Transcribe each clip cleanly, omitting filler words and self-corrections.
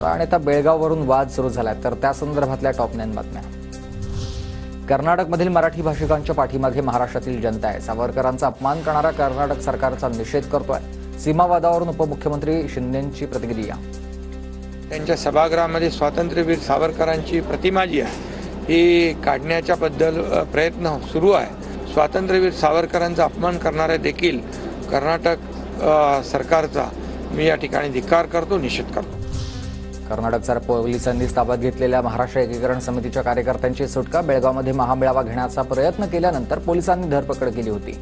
आणि आता बेळगाववरून वाद सुरू झालाय तर त्या संदर्भातल्या टॉप 9 बातम्या। कर्नाटकमधील मराठी भाषिकांच्या पाठीमागे महाराष्ट्रातील जनता आहे। सावरकरांचा अपमान करणारा कर्नाटक सरकारचा निषेध करतोय। सीमावादावरून उपमुख्यमंत्री शिंदेंची प्रतिक्रिया। त्यांच्या सभागृहामध्ये स्वातंत्र्यवीर सावरकरांची प्रतिमा जी आहे ही काढण्याच्या बद्दल प्रयत्न सुरू आहे। स्वातंत्र्यवीर सावरकरांचा अपमान करणारे देखील कर्नाटक सरकारचा मी या ठिकाणी धिक्कार करतो, निषेध करतो। कर्नाटक पोलिसांनी ताब्यात घेतलेल्या महाराष्ट्र एकीकरण समितीच्या कार्यकर्त्यांची सुटका। बेळगावमध्ये महामेळावा घेण्याचा प्रयत्न केल्यानंतर पोलिसांनी धरपकड केली होती।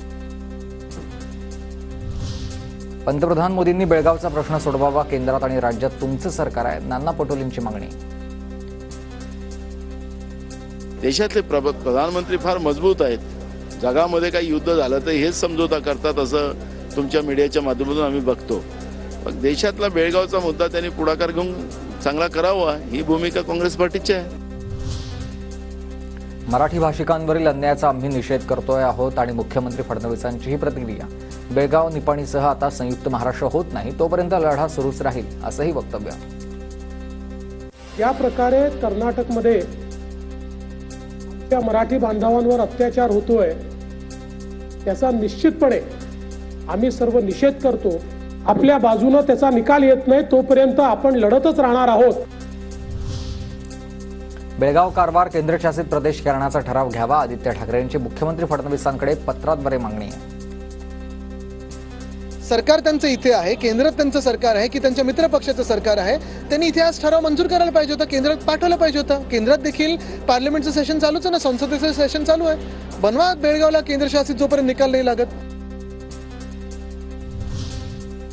पंतप्रधान मोदींनी बेळगावचा प्रश्न सोडवावा, केंद्रात आणि राज्यात तुमचं सरकार आहे, नाना पटोलेंची मागणी। देशातले प्रधानमंत्री फार मजबूत आहेत। जगामध्ये काही युद्ध झालं तर हेच समझोता करतात असं तुमच्या मीडियाच्या माध्यमातून आम्ही बघतो। देशातला बेळगावचा मुद्दा त्यांनी पुढाकार घेऊन चांगला करावा ही भूमिका काँग्रेस पार्टीची आहे। मराठी भाषिकांवरील अन्यायाचा आम्ही निषेध करतोय आहोत आणि मुख्यमंत्री फडणवीसांची ही प्रतिक्रिया। बेळगाव निपाणीसह आता संयुक्त महाराष्ट्र होत नाही तोपर्यंत लढा सुरूच राहील असंही वक्तव्य। या प्रकारे कर्नाटकमध्ये मराठी बांधवांवर अत्याचार होतोय त्याचा निश्चितपणे आम्ही सर्व निषेध करतो। आपल्या बाजूने त्याचा निकाल येत नाही तोपर्यंत आपण लढतच राहणार आहोत। बेळगाव कारवार केंद्रशासित प्रदेश करण्याचा ठराव घ्यावा, आदित्य ठाकरेंची मुख्यमंत्री फडणवीसांकडे पत्राद्वारे मागणी आहे। सरकार त्यांचं इथे आहे, केंद्रात त्यांचं सरकार आहे की त्यांच्या मित्र पक्षाचं सरकार आहे, त्यांनी इथे आज ठराव मंजूर करायला पाहिजे होता, केंद्रात पाठवलं पाहिजे होतं। केंद्रात देखील पार्लमेंटचं सेशन चालूच आहे ना, संसदेचं सेशन चालू आहे। बनवा बेळगावला केंद्रशासित जोपर्यंत निकाल नाही लागत।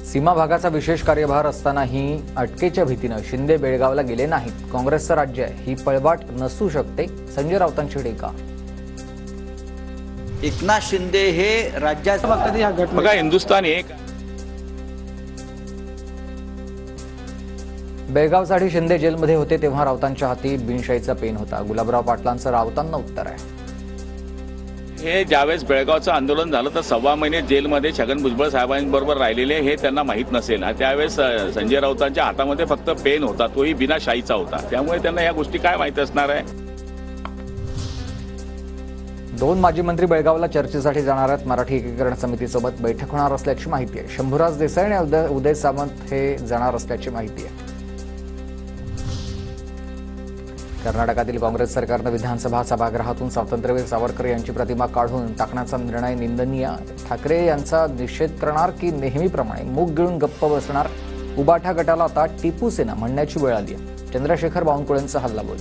सीमा भागाचा विशेष कार्यभार असतानाही अटकेच्या भीतीने शिंदे बेळगावला गेले नाहीत। काँग्रेसचं राज्य आहे ही पळवाट नसू शकते, संजय राऊतांची टीका। एकनाथ शिंदे हे राज्यात बघा हिंदुस्थान एक बेळगावसाठी शिंदे जेलमध्ये होते तेव्हा राऊतांच्या हाती बिनशाईचा पेन होता। गुलाबराव पाटलांचं राऊतांना उत्तर आहे। हे ज्यावेळेस बेळगावचं आंदोलन झालं तर 1.25 महिने जेलमध्ये छगन भुजबळ साहेबांबरोबर राहिलेले हे त्यांना माहीत नसेल। त्यावेळेस संजय राऊतांच्या हातामध्ये फक्त पेन होता, तोही बिना शाईचा होता, त्यामुळे त्यांना या गोष्टी काय माहिती असणार आहे। 2 माजी मंत्री बेळगावला चर्चेसाठी जाणार आहेत। मराठी एकीकरण समितीसोबत बैठक होणार असल्याची माहिती आहे। शंभूराज देसाई आणि उदय सामंत हे जाणार असल्याची माहिती आहे। कर्नाटकातील काँग्रेस सरकारने विधानसभा सभागृहातून स्वातंत्र्यवीर सावरकर यांची प्रतिमा काढून टाकण्याचा निर्णय निंदनीय। ठाकरे यांचा निषेध करणार की नेहमीप्रमाणे मूग गिळून गप्प बसणार? उबाठा गटाला आता टिपू सेना म्हणण्याची वेळ आली आहे। चंद्रशेखर बावनकुळेंचा हल्लाबोल।